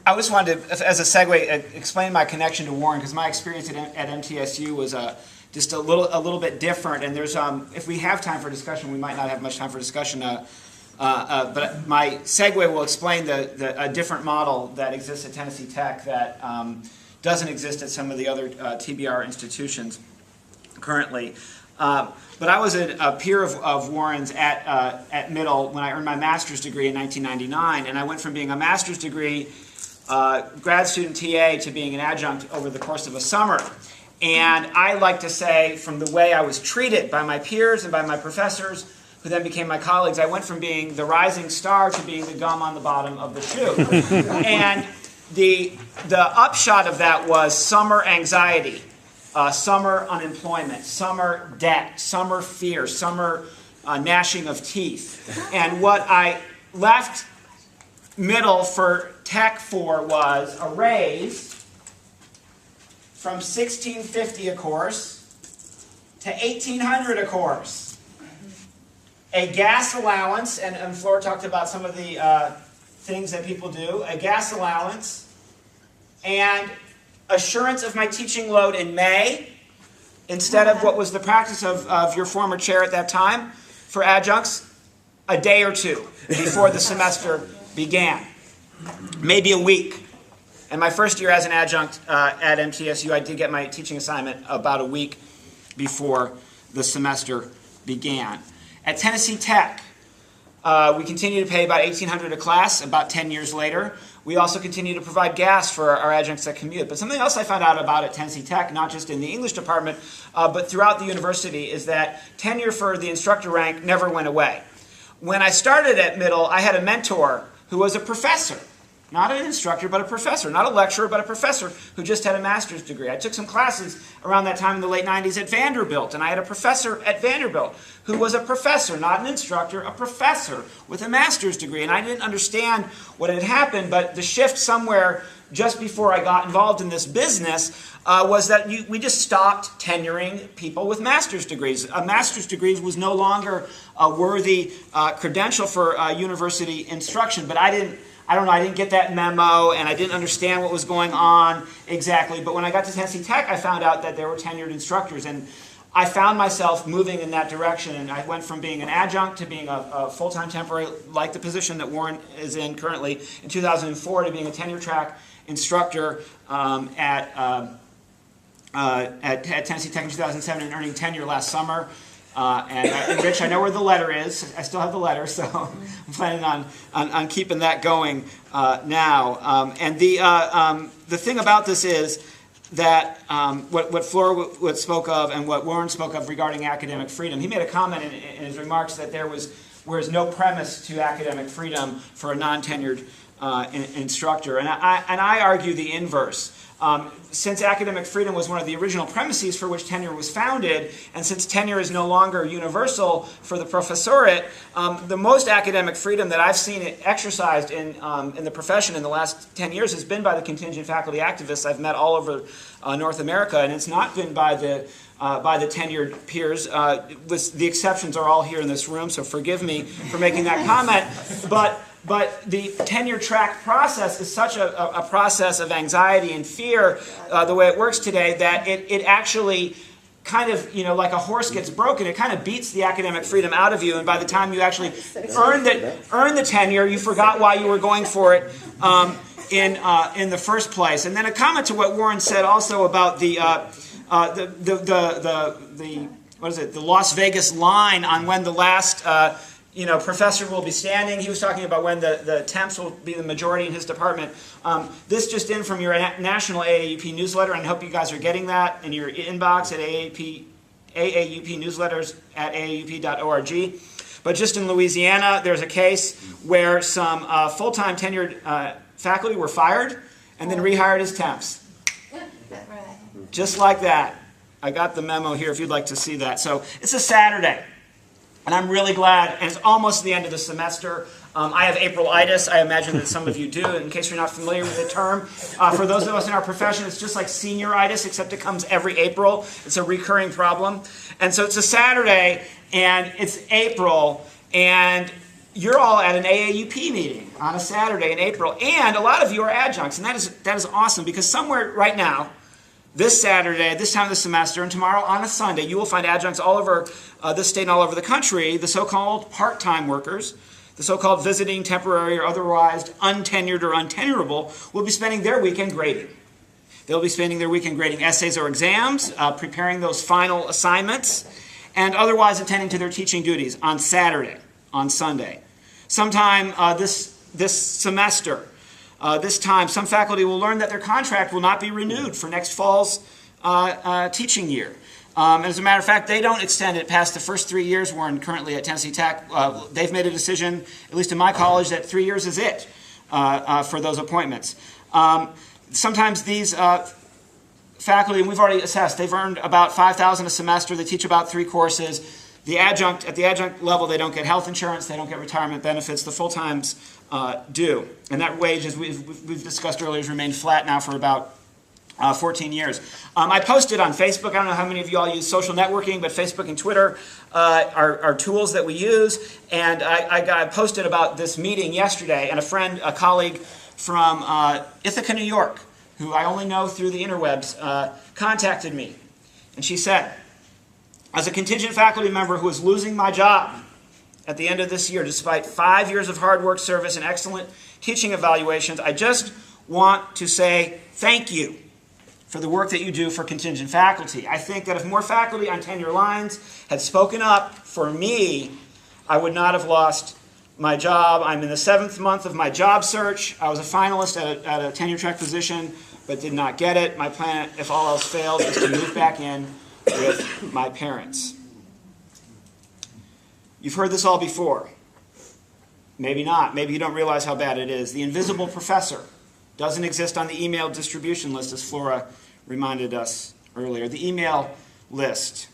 I just wanted to, as a segue, explain my connection to Warren, because my experience at MTSU was just a little bit different. And there's, if we have time for discussion, we might not have much time for discussion. But my segue will explain a different model that exists at Tennessee Tech that doesn't exist at some of the other TBR institutions currently. But I was a peer of Warren's at Middle when I earned my master's degree in 1999, and I went from being a master's degree grad student TA to being an adjunct over the course of a summer. And I like to say, from the way I was treated by my peers and by my professors, who then became my colleagues, I went from being the rising star to being the gum on the bottom of the shoe. And the upshot of that was summer anxiety, summer unemployment, summer debt, summer fear, summer gnashing of teeth. And what I left Middle for Tech for was a raise from $1,650 a course to $1,800 a course. A gas allowance, and Flora talked about some of the things that people do, a gas allowance, and assurance of my teaching load in May, instead of what was the practice of your former chair at that time for adjuncts, a day or two before the semester began, maybe a week. And my first year as an adjunct at MTSU, I did get my teaching assignment about a week before the semester began. At Tennessee Tech, we continue to pay about $1,800 a class about 10 years later. We also continue to provide gas for our adjuncts that commute. But something else I found out about at Tennessee Tech, not just in the English department, but throughout the university, is that tenure for the instructor rank never went away. When I started at Middle, I had a mentor who was a professor. Not an instructor, but a professor. Not a lecturer, but a professor who just had a master's degree. I took some classes around that time in the late 90s at Vanderbilt, and I had a professor at Vanderbilt who was a professor, not an instructor, a professor with a master's degree. And I didn't understand what had happened, but the shift somewhere just before I got involved in this business was that we just stopped tenuring people with master's degrees. A master's degree was no longer a worthy credential for university instruction, but I don't know, I didn't get that memo, and I didn't understand what was going on exactly. But when I got to Tennessee Tech, I found out that there were tenured instructors, and I found myself moving in that direction. And I went from being an adjunct to being a full-time temporary, like the position that Warren is in currently, in 2004, to being a tenure track instructor at Tennessee Tech in 2007 and earning tenure last summer. And Rich, I know where the letter is. I still have the letter, so I'm planning on keeping that going now. And the thing about this is that what Flora spoke of and what Warren spoke of regarding academic freedom, he made a comment in his remarks that there was no premise to academic freedom for a non-tenured instructor. And I argue the inverse. Since academic freedom was one of the original premises for which tenure was founded, and since tenure is no longer universal for the professorate, the most academic freedom that I've seen it exercised in the profession in the last 10 years has been by the contingent faculty activists I've met all over North America, and it's not been by the tenured peers. The exceptions are all here in this room, so forgive me for making that comment. But the tenure track process is such a process of anxiety and fear, the way it works today, that it actually kind of, like a horse gets broken, it kind of beats the academic freedom out of you, and by the time you actually earn the tenure, you forgot why you were going for it in the first place. And then a comment to what Warren said also about the Las Vegas line on when the last professor will be standing. He was talking about when the temps will be the majority in his department. This just in from your national AAUP newsletter, and I hope you guys are getting that in your inbox at AAUP newsletters at aaup.org. But just in Louisiana, there's a case where some full-time tenured faculty were fired and then rehired as temps. Just like that. I got the memo here if you'd like to see that. So it's a Saturday. And I'm really glad, and it's almost the end of the semester. I have April-itis. I imagine that some of you do, in case you're not familiar with the term. For those of us in our profession, it's just like senioritis, except it comes every April. It's a recurring problem. And so it's a Saturday, and it's April, and you're all at an AAUP meeting on a Saturday in April, and a lot of you are adjuncts, and that is awesome, because somewhere right now, this Saturday, at this time of the semester, and tomorrow on a Sunday, you will find adjuncts all over this state and all over the country, the so-called part-time workers, the so-called visiting, temporary, or otherwise untenured or untenurable, will be spending their weekend grading. They'll be spending their weekend grading essays or exams, preparing those final assignments, and otherwise attending to their teaching duties on Saturday, on Sunday. Sometime this semester, this time, some faculty will learn that their contract will not be renewed for next fall's teaching year. And as a matter of fact, they don't extend it past the first 3 years. Warren, currently at Tennessee Tech, they've made a decision, at least in my college, that 3 years is it for those appointments. Sometimes these faculty, and we've already assessed, they've earned about $5,000 a semester. They teach about 3 courses. At the adjunct level, they don't get health insurance, they don't get retirement benefits. The full-times do. And that wage, as we've discussed earlier, has remained flat now for about 14 years. I posted on Facebook, I don't know how many of you all use social networking, but Facebook and Twitter are tools that we use. And I posted about this meeting yesterday, and a colleague from Ithaca, New York, who I only know through the interwebs, contacted me. And she said, as a contingent faculty member who is losing my job at the end of this year, despite 5 years of hard work, service, and excellent teaching evaluations, I just want to say thank you for the work that you do for contingent faculty. I think that if more faculty on tenure lines had spoken up for me, I would not have lost my job. I'm in the 7th month of my job search. I was a finalist at a tenure track position, but did not get it. My plan, if all else fails, is to move back in with my parents. You've heard this all before. Maybe not. Maybe you don't realize how bad it is. The invisible professor doesn't exist on the email distribution list, as Flora reminded us earlier. The email list.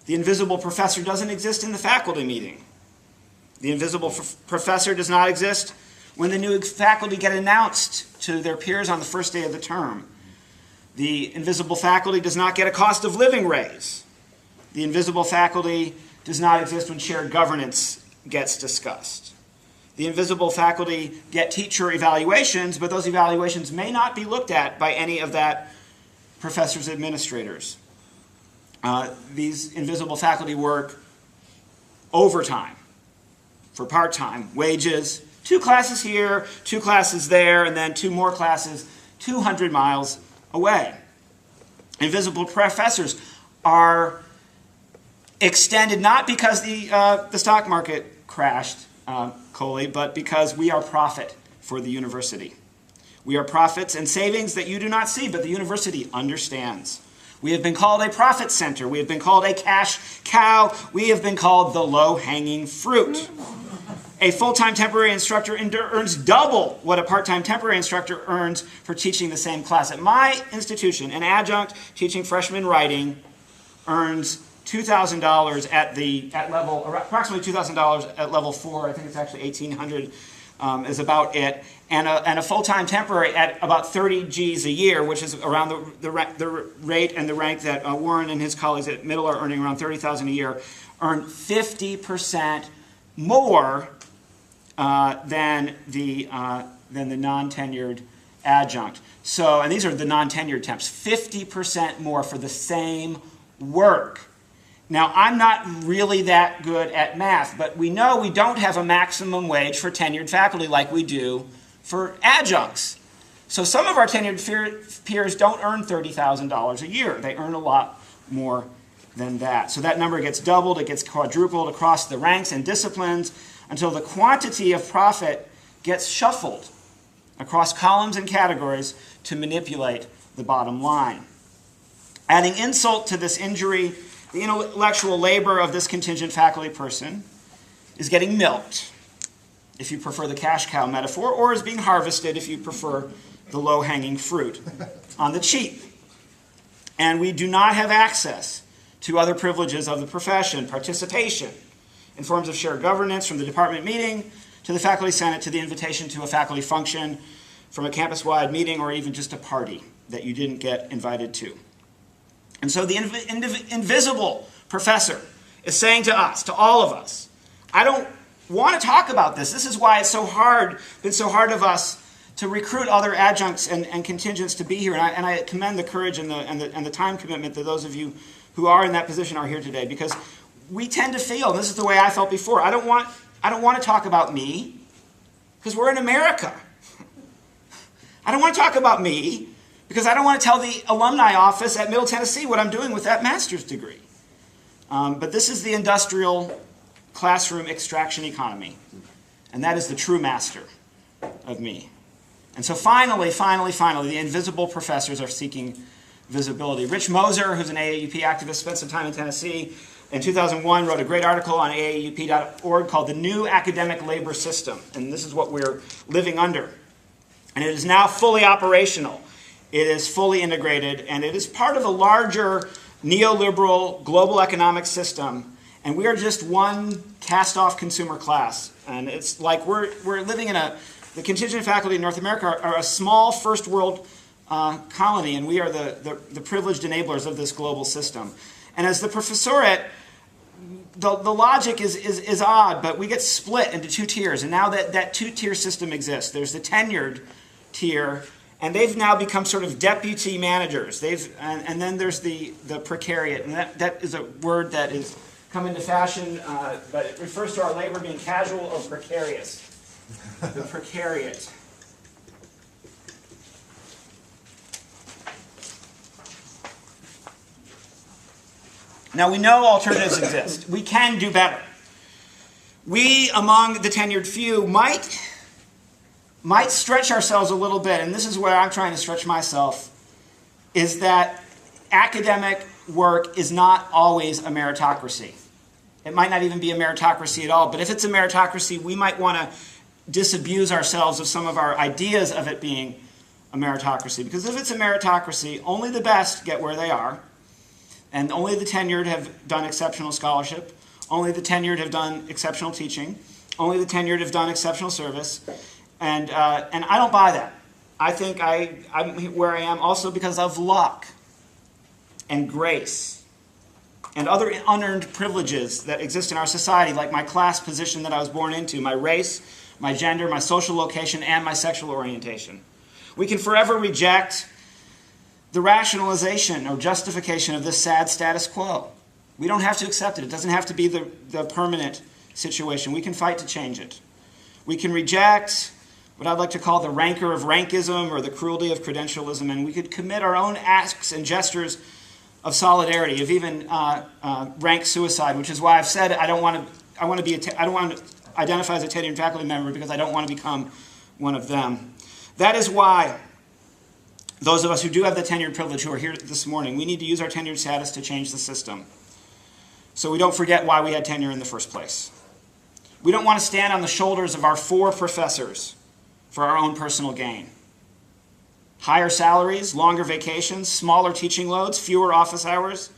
The invisible professor doesn't exist in the faculty meeting. The invisible professor does not exist when the new faculty get announced to their peers on the first day of the term. The invisible faculty does not get a cost of living raise. The invisible faculty does not exist when shared governance gets discussed. The invisible faculty get teacher evaluations, but those evaluations may not be looked at by any of that professor's administrators. These invisible faculty work overtime for part-time wages, 2 classes here, 2 classes there, and then 2 more classes 200 miles away. Invisible professors are extended not because the stock market crashed, Coley, but because we are profit for the university. We are profits and savings that you do not see, but the university understands. We have been called a profit center. We have been called a cash cow. We have been called the low-hanging fruit. A full-time temporary instructor earns double what a part-time temporary instructor earns for teaching the same class. At my institution, an adjunct teaching freshman writing earns $2,000 at level, approximately $2,000 at level 4. I think it's actually $1,800 is about it. And a full-time temporary at about 30 G's a year, which is around the rate and the rank that Warren and his colleagues at Middle are earning, around $30,000 a year, earn 50% more than the non-tenured adjunct. So, and these are the non-tenured temps, 50% more for the same work. Now, I'm not really that good at math, but we know we don't have a maximum wage for tenured faculty like we do for adjuncts. So some of our tenured peers don't earn $30,000 a year. They earn a lot more than that. So that number gets doubled, it gets quadrupled across the ranks and disciplines until the quantity of profit gets shuffled across columns and categories to manipulate the bottom line. Adding insult to this injury, the intellectual labor of this contingent faculty person is getting milked, if you prefer the cash cow metaphor, or is being harvested if you prefer the low-hanging fruit on the cheap. And we do not have access to other privileges of the profession, participation in forms of shared governance, from the department meeting to the faculty senate to the invitation to a faculty function, from a campus-wide meeting, or even just a party that you didn't get invited to. And so the invisible professor is saying to us, to all of us, I don't want to talk about this. This is why it's been so hard of us to recruit other adjuncts and contingents to be here. And I commend the courage and the time commitment that those of you who are in that position are here today, because we tend to feel, and this is the way I felt before, I don't want to talk about me, because we're in America. I don't want to talk about me, because I don't want to tell the alumni office at Middle Tennessee what I'm doing with that master's degree. But this is the industrial classroom extraction economy, and that is the true master of me. And so finally, the invisible professors are seeking visibility. Rich Moser, who's an AAUP activist, spent some time in Tennessee. In 2001, wrote a great article on AAUP.org called The New Academic Labor System. And this is what we're living under. And it is now fully operational. It is fully integrated, and it is part of a larger neoliberal global economic system. And we are just one cast-off consumer class. And it's like we're living in the contingent faculty in North America are a small first world colony, and we are the privileged enablers of this global system. And as the professoriate, the logic is odd, but we get split into two tiers. And now that two-tier system exists. There's the tenured tier, and they've now become sort of deputy managers. And then there's the precariat, and that is a word that is come into fashion, but it refers to our labor being casual or precarious. The precariat. Now, we know alternatives exist. We can do better. We, among the tenured few, might stretch ourselves a little bit, and this is where I'm trying to stretch myself, is that academic work is not always a meritocracy. It might not even be a meritocracy at all, but if it's a meritocracy, we might want to disabuse ourselves of some of our ideas of it being a meritocracy. Because if it's a meritocracy, only the best get where they are, and only the tenured have done exceptional scholarship, only the tenured have done exceptional teaching, only the tenured have done exceptional service, and I don't buy that. I think I'm where I am also because of luck and grace and other unearned privileges that exist in our society, like my class position that I was born into, my race, my gender, my social location, and my sexual orientation. We can forever reject the rationalization or justification of this sad status quo. We don't have to accept it. It doesn't have to be the permanent situation. We can fight to change it. We can reject what I'd like to call the rancor of rankism or the cruelty of credentialism, and we could commit our own acts and gestures of solidarity, of even rank suicide, which is why I've said I don't want to identify as a tenured faculty member because I don't want to become one of them. That is why those of us who do have the tenured privilege who are here this morning, we need to use our tenured status to change the system so we don't forget why we had tenure in the first place. We don't want to stand on the shoulders of our 4 professors for our own personal gain. Higher salaries, longer vacations, smaller teaching loads, fewer office hours.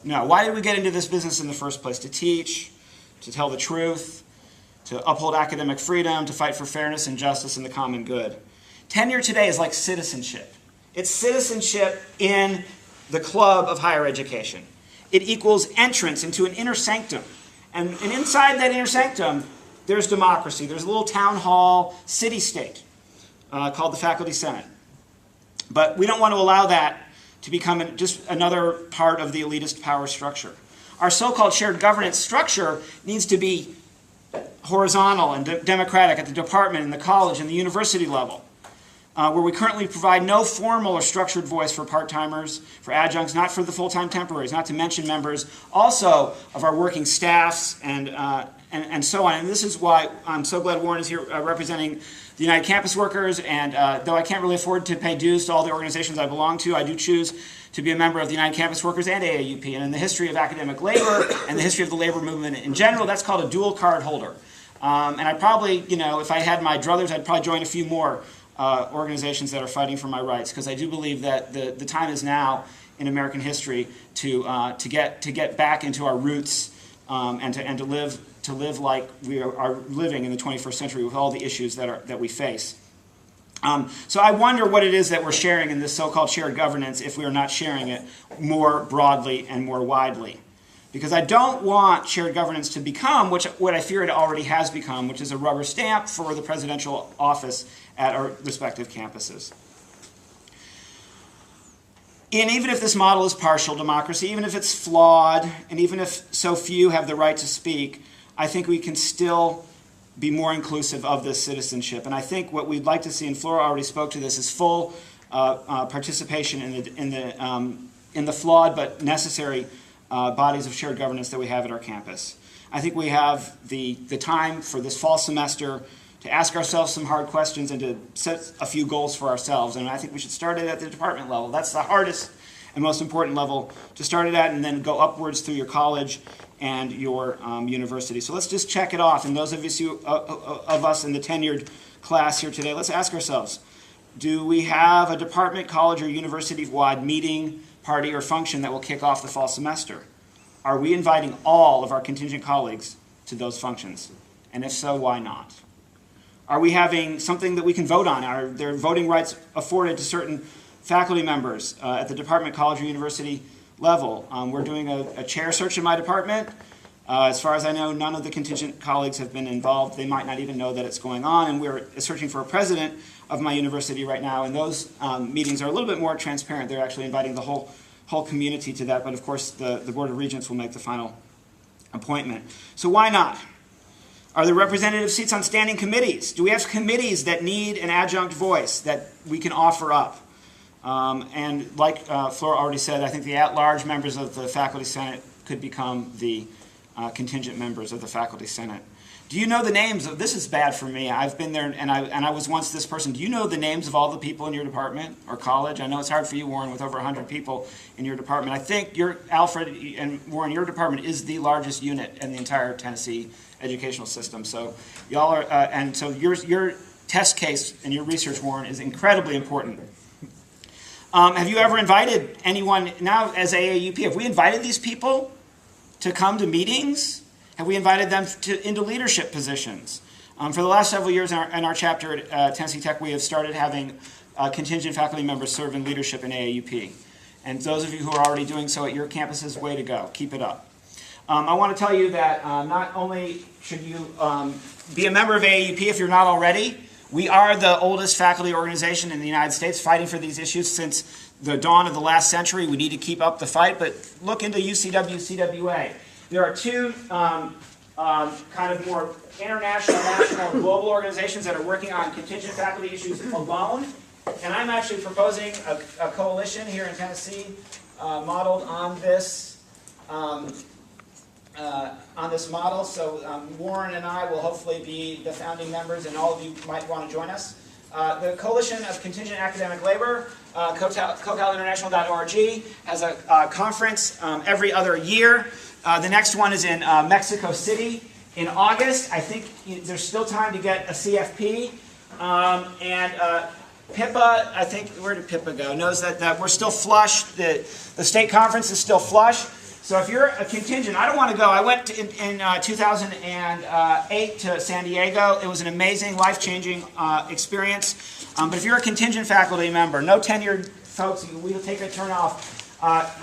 No, why did we get into this business in the first place? To teach, to tell the truth, to uphold academic freedom, to fight for fairness and justice and the common good. Tenure today is like citizenship. It's citizenship in the club of higher education. It equals entrance into an inner sanctum. And inside that inner sanctum, there's democracy. There's a little town hall city-state called the Faculty Senate. But we don't want to allow that to become just another part of the elitist power structure. Our so-called shared governance structure needs to be horizontal and democratic at the department and the college and the university level, where we currently provide no formal or structured voice for part-timers, for adjuncts, not for the full-time temporaries, not to mention members also of our working staffs and so on. And this is why I'm so glad Warren is here representing the United Campus Workers, and though I can't really afford to pay dues to all the organizations I belong to, I do choose to be a member of the United Campus Workers and AAUP. And in the history of academic labor and the history of the labor movement in general, that's called a dual card holder. And I probably, if I had my druthers, I'd probably join a few more organizations that are fighting for my rights, because I do believe that the time is now in American history to get back into our roots and to live like we are living in the 21st century with all the issues that we face. So I wonder what it is that we're sharing in this so-called shared governance if we are not sharing it more broadly and more widely. Because I don't want shared governance to become what I fear it already has become, which is a rubber stamp for the presidential office at our respective campuses. And even if this model is partial democracy, even if it's flawed, and even if so few have the right to speak, I think we can still be more inclusive of this citizenship. And I think what we'd like to see, and Flora already spoke to this, is full participation in the flawed but necessary bodies of shared governance that we have at our campus. I think we have the time for this fall semester to ask ourselves some hard questions and to set a few goals for ourselves. And I think we should start it at the department level. That's the hardest and most important level to start it at, and then go upwards through your college and your university. So let's just check it off. And those of us in the tenured class here today, let's ask ourselves, do we have a department, college, or university-wide meeting, party, or function that will kick off the fall semester? Are we inviting all of our contingent colleagues to those functions? And if so, why not? Are we having something that we can vote on? Are there voting rights afforded to certain faculty members at the department, college, or university level? We're doing a chair search in my department. As far as I know, none of the contingent colleagues have been involved. They might not even know that it's going on. And we're searching for a president of my university right now. And those meetings are a little bit more transparent. They're actually inviting the whole community to that. But of course, the Board of Regents will make the final appointment. So why not? Are there representative seats on standing committees? Do we have committees that need an adjunct voice that we can offer up? And like Flora already said, I think the at-large members of the Faculty Senate could become the contingent members of the Faculty Senate. Do you know the names of, this is bad for me, I've been there and I was once this person. Do you know the names of all the people in your department or college? I know it's hard for you, Warren, with over 100 people in your department. I think Alfred and Warren, your department is the largest unit in the entire Tennessee educational system. So y'all are, and so your test case and your research, Warren, is incredibly important. Have you ever invited anyone, now as AAUP, have we invited these people to come to meetings? Have we invited them into leadership positions? For the last several years in our chapter at Tennessee Tech, we have started having contingent faculty members serve in leadership in AAUP. And those of you who are already doing so at your campuses, way to go. Keep it up. I want to tell you that not only should you be a member of AAUP if you're not already, we are the oldest faculty organization in the United States fighting for these issues since the dawn of the last century. We need to keep up the fight, but look into UCW-CWA. There are two kind of more international, national, global organizations that are working on contingent faculty issues alone. And I'm actually proposing a coalition here in Tennessee modeled on this model. So Warren and I will hopefully be the founding members, and all of you might want to join us. The Coalition of Contingent Academic Labor, COTALinternational.org, has a conference every other year. The next one is in Mexico City in August. I think there's still time to get a CFP. PIPA, I think, where did PIPA go? Knows that we're still flush. The state conference is still flush. So if you're a contingent, I don't want to go. I went in 2008 to San Diego. It was an amazing, life-changing experience. But if you're a contingent faculty member, no tenured folks, we'll take a turn off.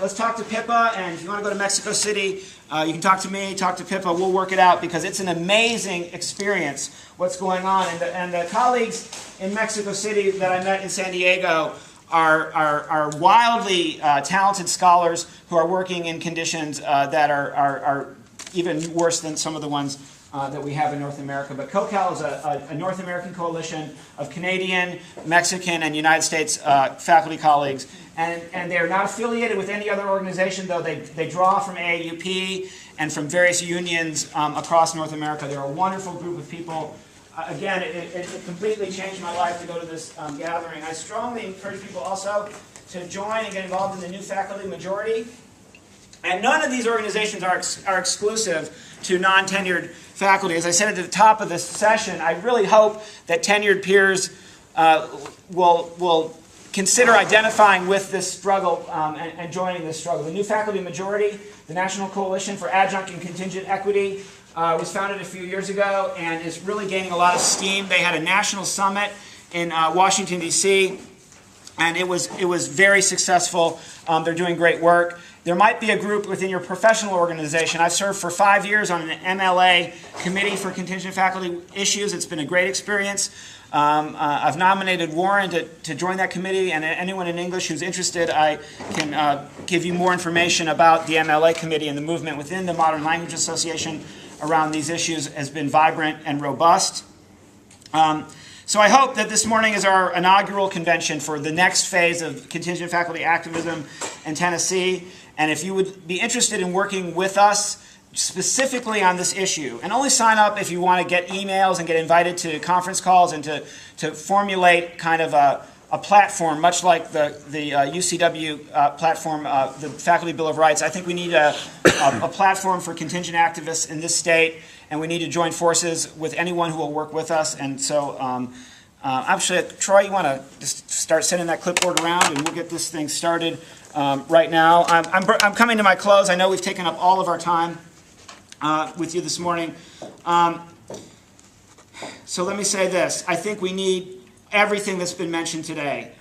Let's talk to PIPA, and if you want to go to Mexico City, you can talk to me, talk to PIPA. We'll work it out because it's an amazing experience what's going on. And the colleagues in Mexico City that I met in San Diego are wildly talented scholars who are working in conditions that are even worse than some of the ones that we have in North America. But COCAL is a North American coalition of Canadian, Mexican, and United States faculty colleagues. And they're not affiliated with any other organization, though they draw from AAUP and from various unions across North America. They're a wonderful group of people. Again, it completely changed my life to go to this gathering. I strongly encourage people also to join and get involved in the new faculty majority. And none of these organizations are exclusive to non-tenured faculty. As I said at the top of this session, I really hope that tenured peers will consider identifying with this struggle and joining this struggle. The new faculty majority, the National Coalition for Adjunct and Contingent Equity, was founded a few years ago and is really gaining a lot of steam. They had a national summit in Washington, D.C. And it was very successful. They're doing great work. There might be a group within your professional organization. I've served for 5 years on an MLA committee for contingent faculty issues. It's been a great experience. I've nominated Warren to join that committee, and anyone in English who's interested, I can give you more information about the MLA committee, and the movement within the Modern Language Association around these issues has been vibrant and robust. So I hope that this morning is our inaugural convention for the next phase of contingent faculty activism in Tennessee. And if you would be interested in working with us specifically on this issue, and only sign up if you want to get emails and get invited to conference calls and to formulate kind of a platform, much like the UCW platform, the Faculty Bill of Rights. I think we need a platform for contingent activists in this state, and we need to join forces with anyone who will work with us. And so, actually, Troy, you want to just start sending that clipboard around, and we'll get this thing started right now. I'm coming to my close. I know we've taken up all of our time with you this morning. So let me say this. I think we need everything that's been mentioned today.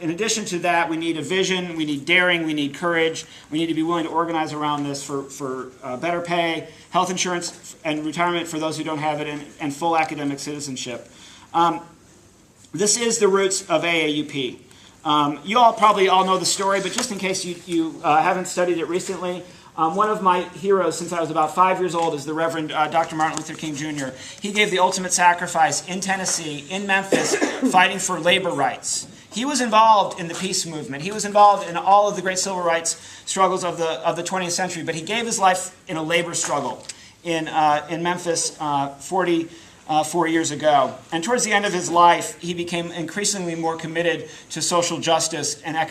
In addition to that, we need a vision, we need daring, we need courage, we need to be willing to organize around this for better pay, health insurance, and retirement for those who don't have it, and full academic citizenship. This is the roots of AAUP. You all probably all know the story, but just in case you haven't studied it recently, one of my heroes since I was about 5 years old is the Reverend Dr. Martin Luther King Jr. He gave the ultimate sacrifice in Tennessee, in Memphis, fighting for labor rights. He was involved in the peace movement. He was involved in all of the great civil rights struggles of the 20th century, but he gave his life in a labor struggle in Memphis 44 years ago. And towards the end of his life, he became increasingly more committed to social justice and economic